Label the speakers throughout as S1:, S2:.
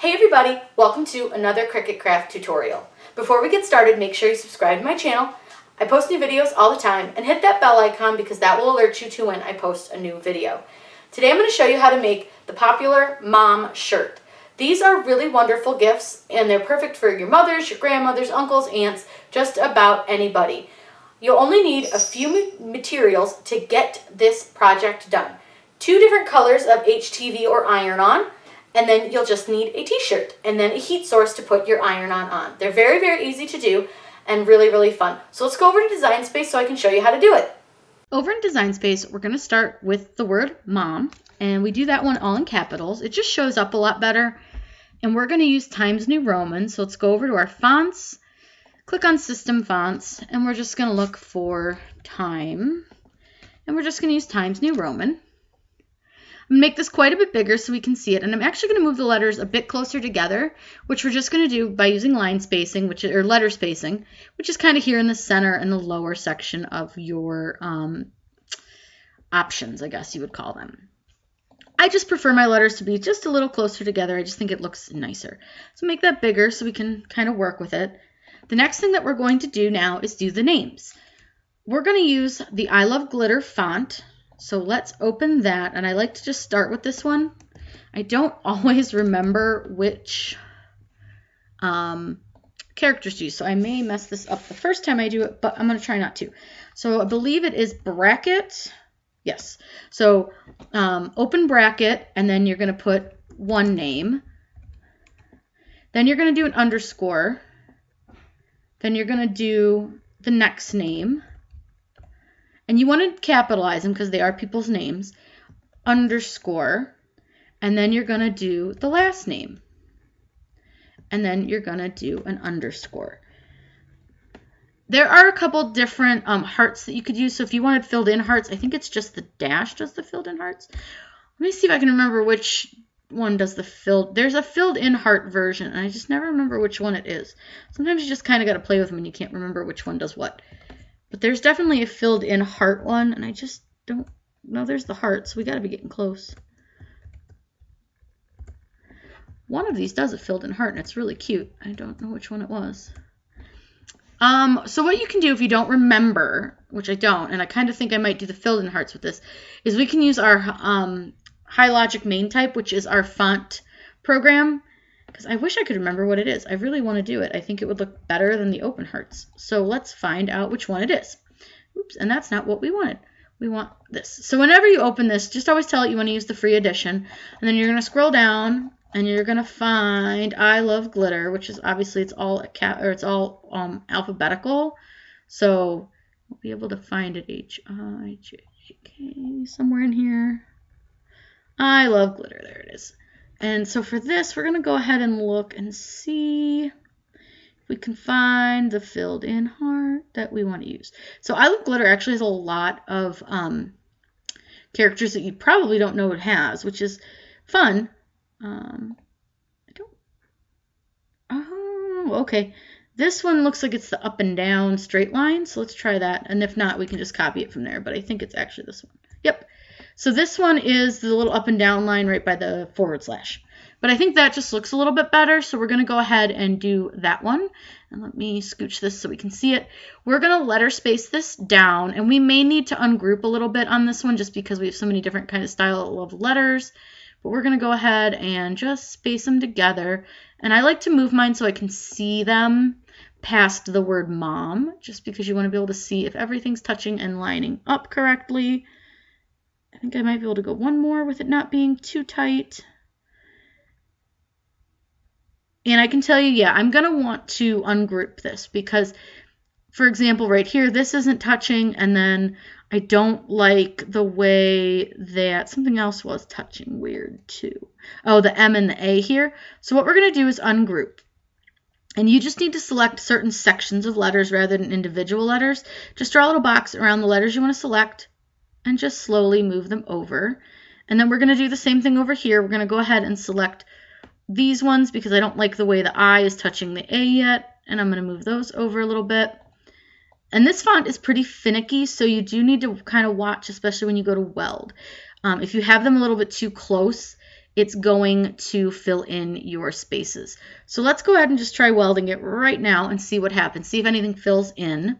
S1: Hey everybody, welcome to another Cricut craft tutorial. Before we get started, make sure you subscribe to my channel. I post new videos all the time, and hit that bell icon because that will alert you to when I post a new video. Today I'm going to show you how to make the popular mom shirt. These are really wonderful gifts, and they're perfect for your mothers, your grandmothers, uncles, aunts, just about anybody. You'll only need a few materials to get this project done. 2 different colors of HTV or iron-on, and then you'll just need a t-shirt and then a heat source to put your iron-on on. They're very, very easy to do and really, really fun. So let's go over to Design Space so I can show you how to do it. Over in Design Space, we're going to start with the word mom, and we do that one all in capitals. It just shows up a lot better, and we're going to use Times New Roman. So let's go over to our fonts, click on System Fonts, and we're just going to look for Time, and we're just going to use Times New Roman. I'm going to make this quite a bit bigger so we can see it, and I'm actually going to move the letters a bit closer together, which we're just going to do by using line spacing, or letter spacing, which is kind of here in the center and the lower section of your options, I guess you would call them. I just prefer my letters to be just a little closer together. I just think it looks nicer. So make that bigger so we can kind of work with it. The next thing that we're going to do now is do the names. We're going to use the I Love Glitter font. So let's open that, and I like to just start with this one. I don't always remember which characters to use, so I may mess this up the first time I do it, but I'm going to try not to. So I believe it is bracket. Yes. So open bracket, and then you're going to put one name. Then you're going to do an underscore. Then you're going to do the next name. And you want to capitalize them because they are people's names, underscore, and then you're going to do the last name. And then you're going to do an underscore. There are a couple different hearts that you could use. So if you wanted filled in hearts, I think it's just the dash does the filled in hearts. Let me see if I can remember which one does the filled. There's a filled in heart version, and I just never remember which one it is. Sometimes you just kind of got to play with them and you can't remember which one does what. But there's definitely a filled in heart one, and I just don't know. There's the heart, so we got to be getting close. One of these does a filled in heart, and it's really cute. I don't know which one it was. So what you can do if you don't remember, which I don't, and I kind of think I might do the filled in hearts with this, is we can use our High Logic main type, which is our font program. Because I wish I could remember what it is. I really want to do it. I think it would look better than the open hearts. So let's find out which one it is. Oops, and that's not what we wanted. We want this. So whenever you open this, just always tell it you want to use the free edition. And then you're going to scroll down, and you're going to find I Love Glitter, which is obviously it's all alphabetical. So we'll be able to find it H-I-J-K somewhere in here. I Love Glitter. There it is. And so for this, we're going to go ahead and look and see if we can find the filled in heart that we want to use. So I Love Glitter actually has a lot of characters that you probably don't know it has, which is fun. Okay. This one looks like it's the up and down straight line, so let's try that. And if not, we can just copy it from there, but I think it's actually this one. Yep. So this one is the little up and down line right by the /. But I think that just looks a little bit better, so we're going to go ahead and do that one. And let me scooch this so we can see it. We're going to letter space this down, and we may need to ungroup a little bit on this one just because we have so many different kind of style of letters. But we're going to go ahead and just space them together. And I like to move mine so I can see them past the word mom, just because you want to be able to see if everything's touching and lining up correctly. I think I might be able to go one more with it not being too tight. And I can tell you, yeah, I'm going to want to ungroup this because, for example, right here, this isn't touching, and then I don't like the way that something else was touching weird too. Oh, the M and the A here. So what we're going to do is ungroup. And you just need to select certain sections of letters rather than individual letters. Just draw a little box around the letters you want to select, and just slowly move them over. And then we're going to do the same thing over here. We're going to go ahead and select these ones because I don't like the way the I is touching the A yet. And I'm going to move those over a little bit. And this font is pretty finicky, so you do need to kind of watch, especially when you go to weld. If you have them a little bit too close, it's going to fill in your spaces. So let's go ahead and just try welding it right now and see what happens. See if anything fills in.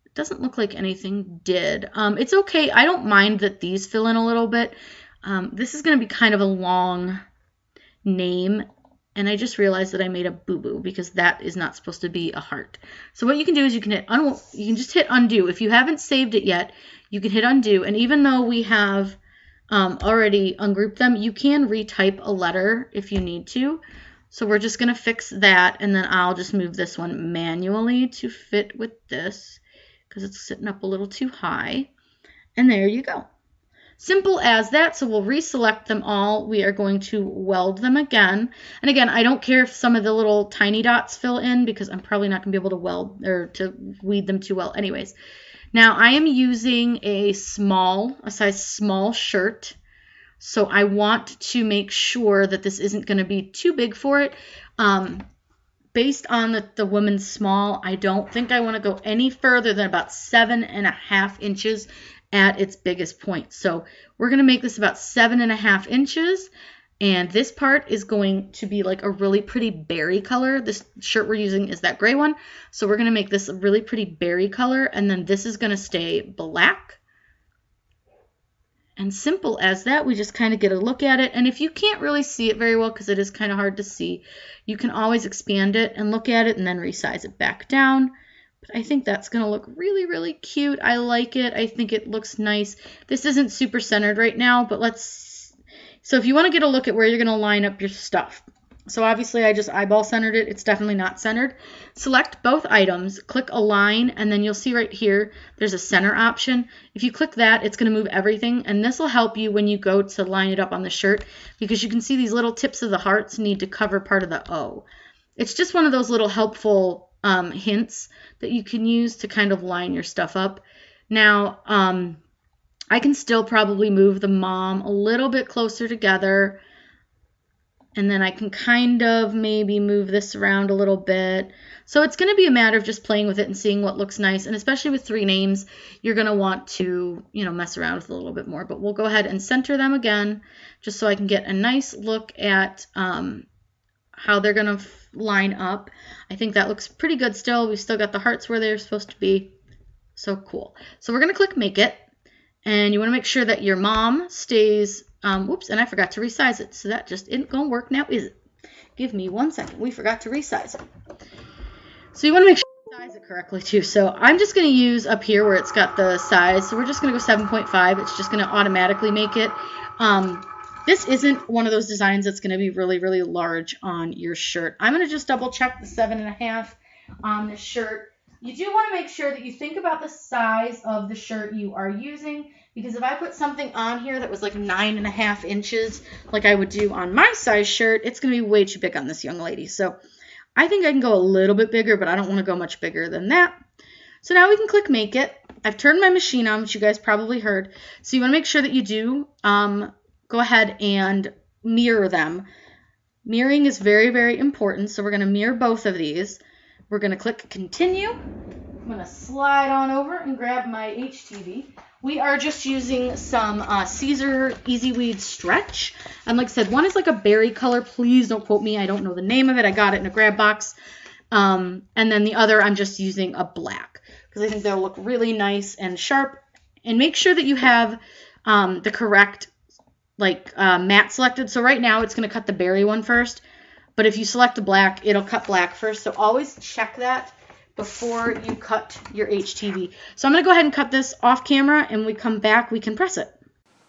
S1: It doesn't look like anything did. It's okay. I don't mind that these fill in a little bit. This is going to be kind of a long name, and I just realized that I made a boo-boo because that is not supposed to be a heart. So what you can do is you can just hit undo. If you haven't saved it yet, you can hit undo, and even though we have already ungrouped them, you can retype a letter if you need to. So we're just going to fix that, and then I'll just move this one manually to fit with this because it's sitting up a little too high. And there you go. Simple as that. So we'll reselect them all. We are going to weld them again. And again, I don't care if some of the little tiny dots fill in because I'm probably not going to be able to weld or to weed them too well anyways. Now I am using a size small shirt. So I want to make sure that this isn't going to be too big for it. Based on the woman's small, I don't think I want to go any further than about 7.5 inches at its biggest point. So we're going to make this about 7.5 inches. And this part is going to be like a really pretty berry color. This shirt we're using is that gray one. So we're going to make this a really pretty berry color. And then this is going to stay black. And simple as that, we just kind of get a look at it. And if you can't really see it very well because it is kind of hard to see, you can always expand it and look at it and then resize it back down. But I think that's going to look really, really cute. I like it. I think it looks nice. This isn't super centered right now, but so if you want to get a look at where you're going to line up your stuff. So obviously I just eyeball centered it. It's definitely not centered. Select both items, click align, and then you'll see right here, there's a center option. If you click that, it's going to move everything, and this will help you when you go to line it up on the shirt because you can see these little tips of the hearts need to cover part of the O. It's just one of those little helpful hints that you can use to kind of line your stuff up. Now, I can still probably move the mom a little bit closer together. And then I can kind of maybe move this around a little bit. So it's going to be a matter of just playing with it and seeing what looks nice. And especially with 3 names, you're going to want to, mess around with it a little bit more. But we'll go ahead and center them again, just so I can get a nice look at how they're going to line up. I think that looks pretty good still. We've still got the hearts where they're supposed to be. So cool. So we're going to click Make It. And you want to make sure that your mom stays... whoops, and I forgot to resize it. So that just isn't going to work now, is it? Give me 1 second. We forgot to resize it. So you want to make sure you size it correctly too. So I'm just going to use up here where it's got the size. So we're just going to go 7.5. It's just going to automatically make it. This isn't one of those designs that's going to be really, really large on your shirt. I'm going to just double check the 7.5 on this shirt. You do want to make sure that you think about the size of the shirt you are using, because if I put something on here that was like 9.5 inches, like I would do on my size shirt, it's going to be way too big on this young lady. So I think I can go a little bit bigger, but I don't want to go much bigger than that. So now we can click Make It. I've turned my machine on, which you guys probably heard. So you want to make sure that you do go ahead and mirror them. Mirroring is very, very important. So we're going to mirror both of these. We're going to click Continue. I'm going to slide on over and grab my HTV. We are just using some Caesar Easy Weed Stretch. And like I said, one is like a berry color. Please don't quote me. I don't know the name of it. I got it in a grab box. And then the other, I'm just using a black because I think they'll look really nice and sharp. And make sure that you have the correct mat selected. So right now it's going to cut the berry one first. But if you select the black, it'll cut black first. So always check that before you cut your HTV. So I'm going to go ahead and cut this off camera, and when we come back, we can press it.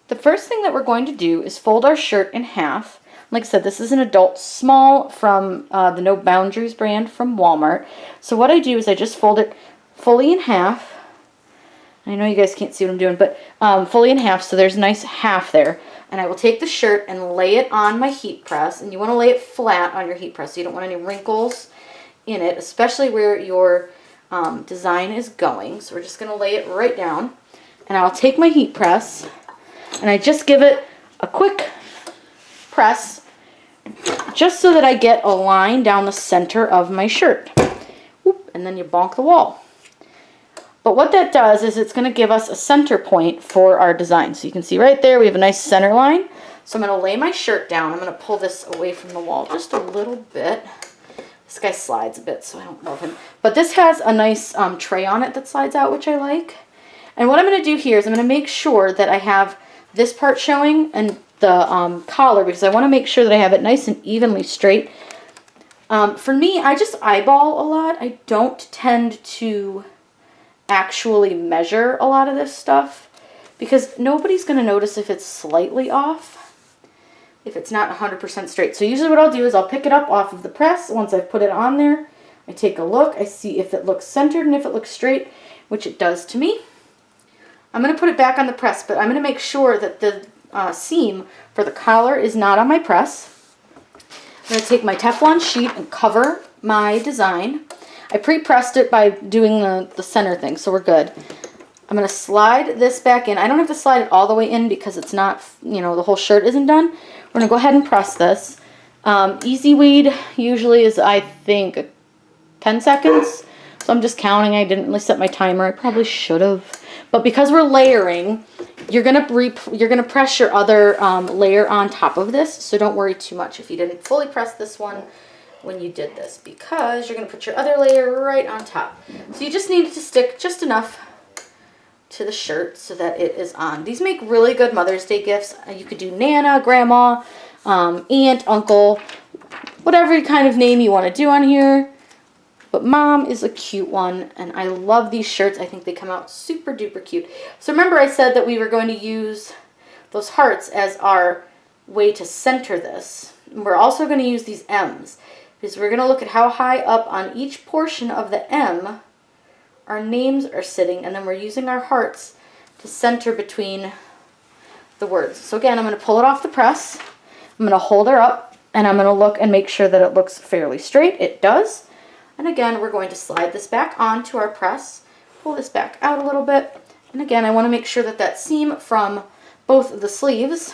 S1: The first thing that we're going to do is fold our shirt in half. Like I said, this is an adult small from the No Boundaries brand from Walmart. So what I do is I just fold it fully in half. I know you guys can't see what I'm doing, but fully in half, so there's a nice half there. And I will take the shirt and lay it on my heat press. And you want to lay it flat on your heat press, so you don't want any wrinkles in it, especially where your design is going. So we're just going to lay it right down. And I'll take my heat press, and I just give it a quick press, just so that I get a line down the center of my shirt. Whoop, and then you bonk the wall. But what that does is it's going to give us a center point for our design. So you can see right there we have a nice center line. So I'm going to lay my shirt down. I'm going to pull this away from the wall just a little bit. This guy slides a bit, so I don't love him. But this has a nice tray on it that slides out, which I like. And what I'm going to do here is I'm going to make sure that I have this part showing and the collar, because I want to make sure that I have it nice and evenly straight. For me, I just eyeball a lot. I don't tend to actually measure a lot of this stuff because nobody's going to notice if it's slightly off, if it's not 100% straight. So usually what I'll do is I'll pick it up off of the press. Once I've put it on there, I take a look. I see if it looks centered and if it looks straight, which it does to me. I'm going to put it back on the press, but I'm going to make sure that the seam for the collar is not on my press. I'm going to take my Teflon sheet and cover my design. I pre-pressed it by doing the center thing, so we're good. I'm going to slide this back in. I don't have to slide it all the way in because it's not, you know, the whole shirt isn't done. We're going to go ahead and press this. Easy weed usually is, I think, 10 seconds. So I'm just counting. I didn't really set my timer. I probably should have. But because we're layering, you're gonna press your other layer on top of this. So don't worry too much if you didn't fully press this one when you did this, because you're gonna put your other layer right on top. So you just need to stick just enough to the shirt so that it is on. These make really good Mother's Day gifts. You could do Nana, Grandma, Aunt, Uncle, whatever kind of name you want to do on here. But Mom is a cute one, and I love these shirts. I think they come out super duper cute. So remember I said that we were going to use those hearts as our way to center this. And we're also going to use these M's, because we're going to look at how high up on each portion of the M our names are sitting, and then we're using our hearts to center between the words. So again, I'm going to pull it off the press. I'm going to hold her up, and I'm going to look and make sure that it looks fairly straight. It does. And again, we're going to slide this back onto our press, pull this back out a little bit. And again, I want to make sure that that seam from both the sleeves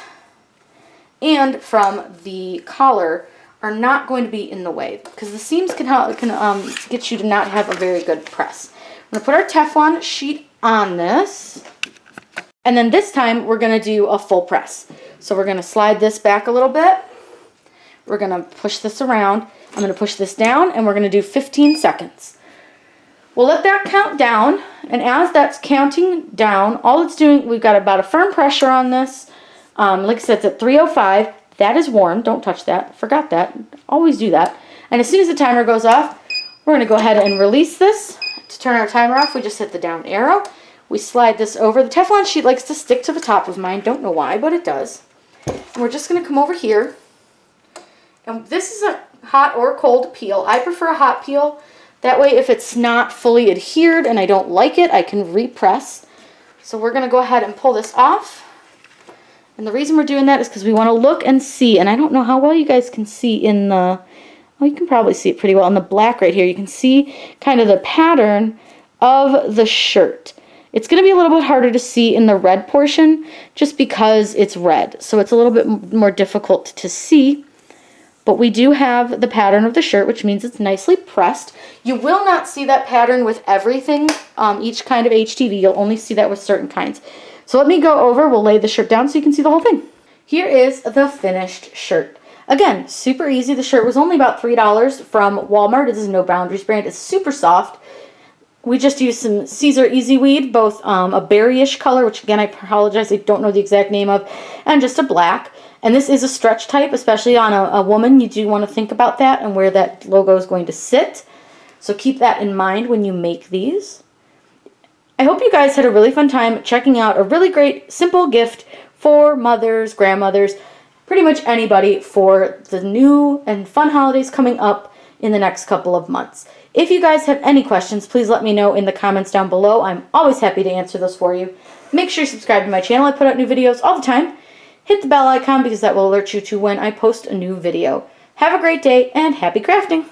S1: and from the collar are not going to be in the way, because the seams can get you to not have a very good press. I'm going to put our Teflon sheet on this, and then this time we're going to do a full press. So we're going to slide this back a little bit. We're going to push this around. I'm going to push this down, and we're going to do 15 seconds. We'll let that count down, and as that's counting down, all it's doing, we've got about a firm pressure on this. Like I said, it's at 305. That is warm. Don't touch that. Forgot that. Always do that. And as soon as the timer goes off, we're going to go ahead and release this. To turn our timer off, we just hit the down arrow. We slide this over. The Teflon sheet likes to stick to the top of mine. Don't know why, but it does. And we're just going to come over here. And this is a hot or cold peel. I prefer a hot peel. That way, if it's not fully adhered and I don't like it, I can repress. So we're going to go ahead and pull this off. And the reason we're doing that is because we want to look and see. And I don't know how well you guys can see in the... Well, you can probably see it pretty well in the black right here. You can see kind of the pattern of the shirt. It's going to be a little bit harder to see in the red portion just because it's red. So it's a little bit more difficult to see. But we do have the pattern of the shirt, which means it's nicely pressed. You will not see that pattern with everything, each kind of HTV. You'll only see that with certain kinds. So let me go over. We'll lay the shirt down so you can see the whole thing. Here is the finished shirt. Again, super easy. The shirt was only about $3 from Walmart. This is No Boundaries brand. It's super soft. We just used some Caesar Easy Weed, both a berryish color, which again, I apologize, I don't know the exact name of, and just a black. And this is a stretch type, especially on a woman. You do want to think about that and where that logo is going to sit. So keep that in mind when you make these. I hope you guys had a really fun time checking out a really great, simple gift for mothers, grandmothers, pretty much anybody for the new and fun holidays coming up in the next couple of months. If you guys have any questions, please let me know in the comments down below. I'm always happy to answer those for you. Make sure you subscribe to my channel. I put out new videos all the time. Hit the bell icon because that will alert you to when I post a new video. Have a great day and happy crafting!